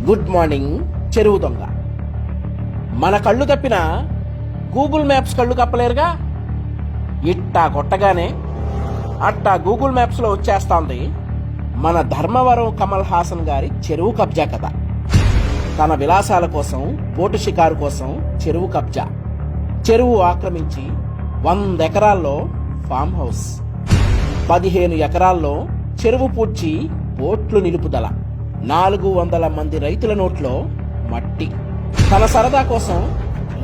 Good morning చెరువు దొంగ. మన కళ్ళు తప్పిన గూగుల్ మ్యాప్స్ కళ్ళు కప్పలేరుగా. ఇట్టా కొట్టగానే అట్టా గూగుల్ మ్యాప్స్లో వచ్చేస్తోంది మన ధర్మవరం కమల్ హాసన్ గారి చెరువు కబ్జా కథ. తన విలాసాల కోసం, బోటు షికారు కోసం చెరువు కబ్జా. చెరువు ఆక్రమించి 100 ఎకరాల్లో ఫామ్ హౌస్, 15 ఎకరాల్లో చెరువు పూడ్చి బోట్లు నిలుపుదల, 400 మంది రైతుల నోట్లో మట్టి. తన సరదా కోసం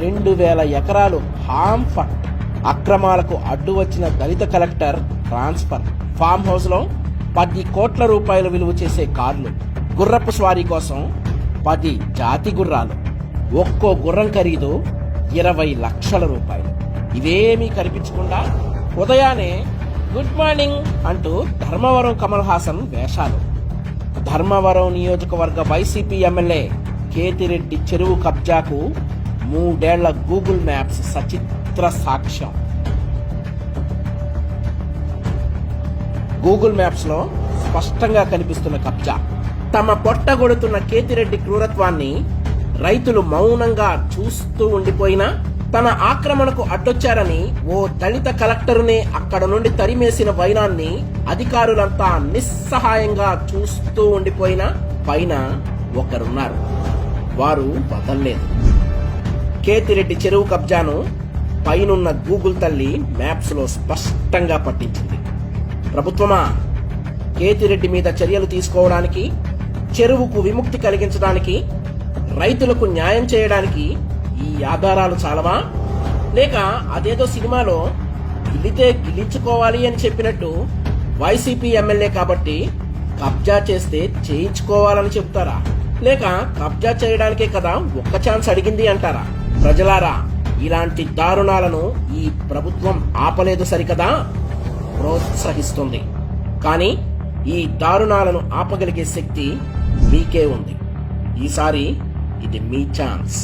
2000 ఎకరాలు హామ్ ఫట్. అక్రమాలకు అడ్డు వచ్చిన దళిత కలెక్టర్ ట్రాన్స్ఫర్. ఫామ్ హౌస్ లో 10 కోట్ల రూపాయలు విలువ చేసే కార్లు. గుర్రపు స్వారీ కోసం 10 జాతి గుర్రాలు. ఒక్కో గుర్రం ఖరీదు 20 లక్షల రూపాయలు. ఇవేమీ కనిపించకుండా ఉదయానే గుడ్ మార్నింగ్ అంటూ ధర్మవరం కమల్ హాసన్ వేషాలు. ధర్మవరం నియోజకవర్గ వైసీపీ ఎమ్మెల్యే కేతిరెడ్డి చెరువు కబ్జాకు 3 ఏళ్ల గూగుల్ మ్యాప్స్ సచిత్ర సాక్ష్యం. గూగుల్ మ్యాప్స్ లో స్పష్టంగా కనిపిస్తున్న కబ్జా. తమ పొట్టగొడుతున్న కేతిరెడ్డి క్రూరత్వాన్ని రైతులు మౌనంగా చూస్తూ ఉండిపోయినా, తన ఆక్రమణకు అడ్డొచ్చారని ఓ దళిత కలెక్టరునే అక్కడ నుండి తరిమేసిన వైనాన్ని అధికారులంతా నిస్సహాయంగా చూస్తూ ఉండిపోయినా, పైన ఒకరున్నారు, వారు వదల్లేదు. కేతిరెడ్డి చెరువు కబ్జాను పైనున్న గూగుల్ తల్లి మ్యాప్స్ లో స్పష్టంగా పట్టించింది. ప్రభుత్వమా, కేతిరెడ్డి మీద చర్యలు తీసుకోవడానికి, చెరువుకు విముక్తి కలిగించడానికి, రైతులకు న్యాయం చేయడానికి ఈ ఆధారాలు చాలవా? లేక అదేదో సినిమాలో గిల్లితే గిల్లించుకోవాలి అని చెప్పినట్టు వైసీపీ ఎమ్మెల్యే కాబట్టి కబ్జా చేస్తే చేయించుకోవాలని చెప్తారా? లేక కబ్జా చేయడానికే కదా ఒక్క ఛాన్స్ అడిగింది అంటారా? ప్రజలారా, ఇలాంటి దారుణాలను ఈ ప్రభుత్వం ఆపలేదు సరికదా, ప్రోత్సహిస్తుంది. కానీ ఈ దారుణాలను ఆపగలిగే శక్తి మీకే ఉంది. ఈసారి ఇది మీ ఛాన్స్.